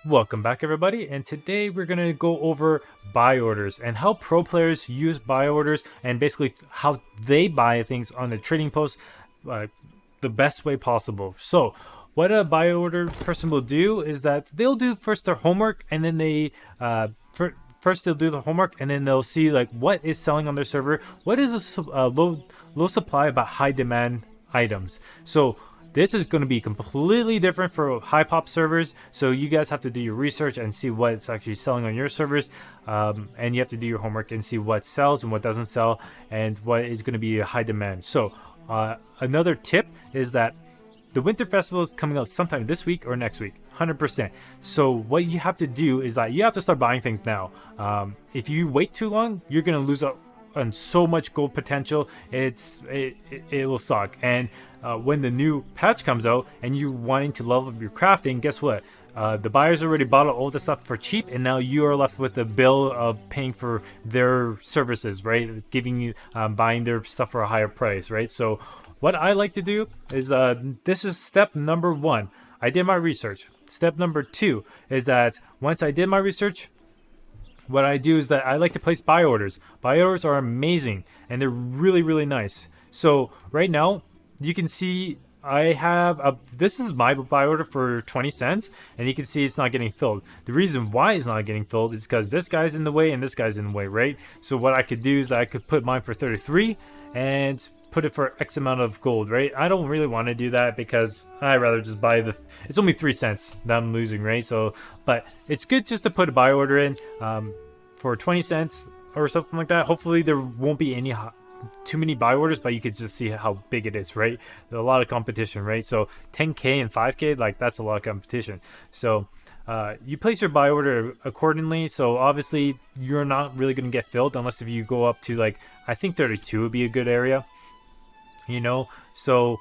Welcome back, everybody, and today we're going to go over buy orders and how pro players use buy orders and basically how they buy things on the trading post the best way possible. So what a buy order person will do is that they'll do first their homework, and then first they'll do the homework, and then they'll see like what is selling on their server, what is a low supply but high demand items. So this is going to be completely different for high pop servers, so you guys have to do your research and see what's actually selling on your servers, and you have to do your homework and see what sells and what doesn't sell and what is going to be a high demand. So another tip is that the Winter Festival is coming out sometime this week or next week, 100%. So what you have to do is that you have to start buying things now. If you wait too long, you're going to lose out on so much gold potential. It will suck. And when the new patch comes out and you wanting to level up your crafting, guess what? The buyers already bought all the stuff for cheap, and now you are left with the bill of paying for their services, right? Giving you buying their stuff for a higher price, right? So what I like to do is this is step number 1. I did my research. Step number 2 is that once I did my research, what I do is that I like to place buy orders. Buy orders are amazing, and they're really, really nice. So right now, you can see I have this is my buy order for 20 cents, and you can see it's not getting filled. The reason why it's not getting filled is because this guy's in the way and this guy's in the way, right? So what I could do is that I could put mine for 33 and put it for X amount of gold, right? I don't really want to do that because I'd rather just buy it's only 3 cents that I'm losing, right? So, but it's good just to put a buy order in for 20 cents or something like that. Hopefully there won't be too many buy orders, but you could just see how big it is, right? There's a lot of competition, right? So 10k and 5k, like that's a lot of competition. So you place your buy order accordingly. So obviously you're not really going to get filled unless if you go up to, like, I think 32 would be a good area, you know. So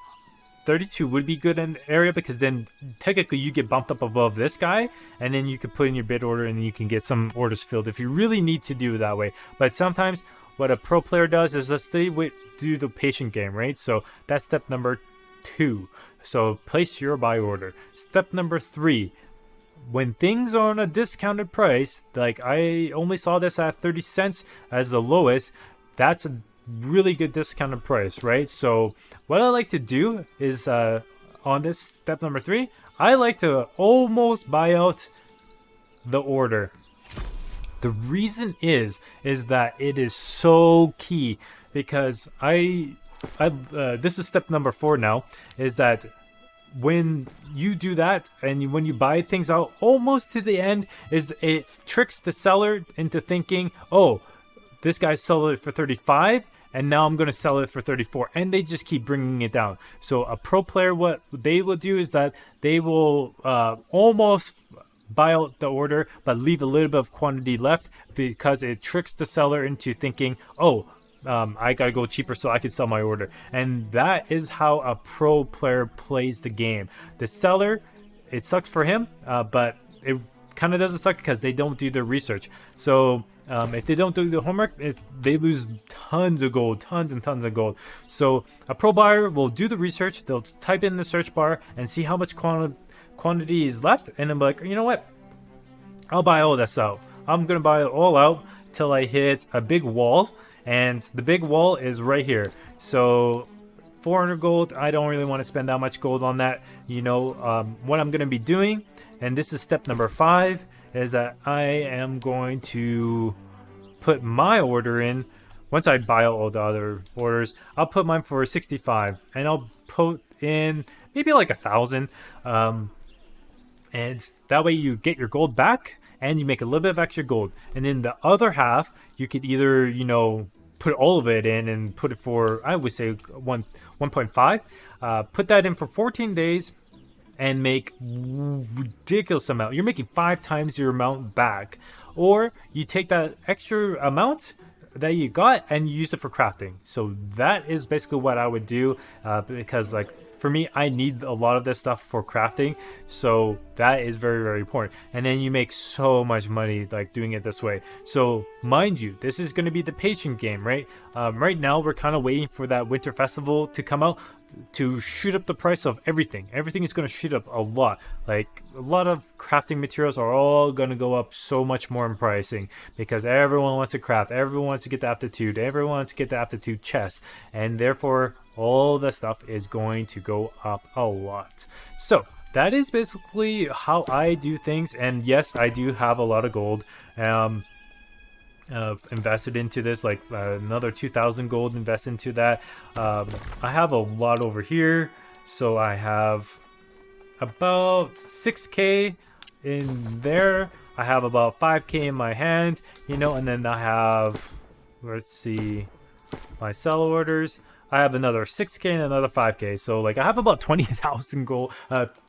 32 would be good in area because then technically you get bumped up above this guy, and then you could put in your bid order and you can get some orders filled if you really need to do it that way. But sometimes what a pro player does is do the patient game, right? So that's step number 2. So place your buy order. Step number 3, when things are on a discounted price, like I only saw this at 30 cents as the lowest, that's a really good discounted price, right? So what I like to do is on this step number 3, I like to almost buy out the order. The reason is that it is so key, because this is step number 4 now, is that when you do that and when you buy things out almost to the end, is it tricks the seller into thinking, oh, this guy's selling it for 35 and now I'm going to sell it for 34, and they just keep bringing it down. So a pro player, what they will do is that they will almost buy out the order but leave a little bit of quantity left, because it tricks the seller into thinking, oh, I gotta go cheaper so I can sell my order. And that is how a pro player plays the game. The seller, it sucks for him, but it kind of doesn't suck because they don't do their research. So if they don't do the homework, they lose tons of gold, tons and tons of gold. So a pro buyer will do the research. They'll type in the search bar and see how much quantity is left, and then be like, you know what, I'll buy all this out. I'm gonna buy it all out till I hit a big wall, and the big wall is right here. So 400 gold, I don't really want to spend that much gold on that. You know, what I'm gonna be doing, and this is step number 5, is that I am going to put my order in. Once I buy all the other orders, I'll put mine for 65, and I'll put in maybe like 1,000, and that way you get your gold back and you make a little bit of extra gold. And then the other half, you could either, you know, put all of it in and put it for, I would say 1.5, put that in for 14 days and make ridiculous amount. You're making 5 times your amount back. Or you take that extra amount that you got and you use it for crafting. So that is basically what I would do, because like for me, I need a lot of this stuff for crafting, so that is very, very important. And then you make so much money like doing it this way. So mind you, this is going to be the patient game, right? Right now we're kind of waiting for that Winter Festival to come out, to shoot up the price of everything. Everything is going to shoot up a lot. Like a lot of crafting materials are all going to go up so much more in pricing because everyone wants to craft, everyone wants to get the aptitude, everyone wants to get the aptitude chest, and therefore all the stuff is going to go up a lot. So that is basically how I do things. And yes, I do have a lot of gold invested into this, like another 2,000 gold invested into that. I have a lot over here, so I have about 6k in there. I have about 5k in my hand, you know, and then I have, let's see, my sell orders. I have another 6k and another 5k, so like I have about 20,000 gold,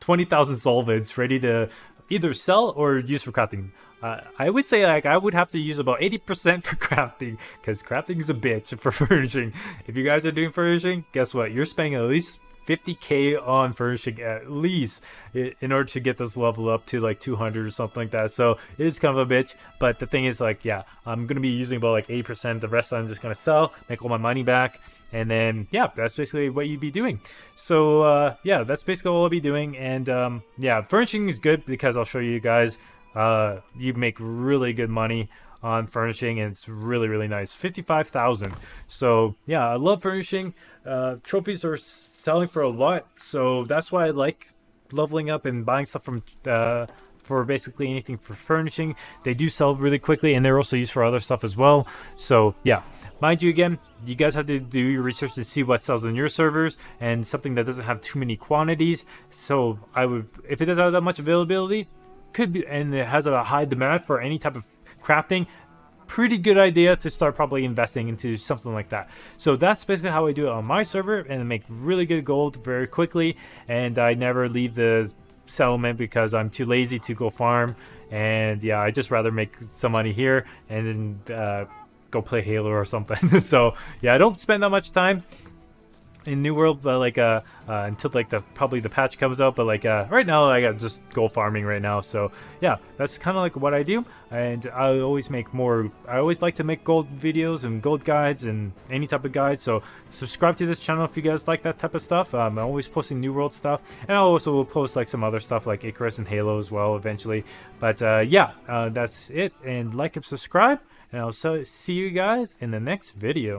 20,000 solvents ready to either sell or use for crafting. I would say like I would have to use about 80% for crafting, because crafting is a bitch for furnishing. If you guys are doing furnishing, guess what? You're spending at least 50k on furnishing at least in order to get this level up to like 200 or something like that. So it's kind of a bitch, but the thing is, like, yeah, I'm gonna be using about like 8%. The rest I'm just gonna sell, make all my money back, and then yeah, that's basically what you'd be doing. So yeah, that's basically what I'll be doing. And yeah, furnishing is good because I'll show you guys you make really good money on furnishing, and it's really, really nice. 55,000. So yeah, I love furnishing. Trophies are selling for a lot, so that's why I like leveling up and buying stuff from for basically anything for furnishing. They do sell really quickly, and they're also used for other stuff as well. So yeah, mind you, again, you guys have to do your research to see what sells on your servers and something that doesn't have too many quantities. So I would, if it doesn't have that much availability, could be, and it has a high demand for any type of crafting, pretty good idea to start probably investing into something like that. So that's basically how I do it on my server, and make really good gold very quickly. And I never leave the settlement because I'm too lazy to go farm. And yeah, I just rather make some money here and then go play Halo or something. So yeah, I don't spend that much time in New World, but like until like probably the patch comes out. But like right now, I got just gold farming right now. So yeah, that's kind of like what I do. And I always make more. I always like to make gold videos and gold guides and any type of guide. So subscribe to this channel if you guys like that type of stuff. I'm always posting New World stuff, and I also will post like some other stuff like Icarus and Halo as well eventually. But yeah, that's it. And like and subscribe, and I'll see you guys in the next video.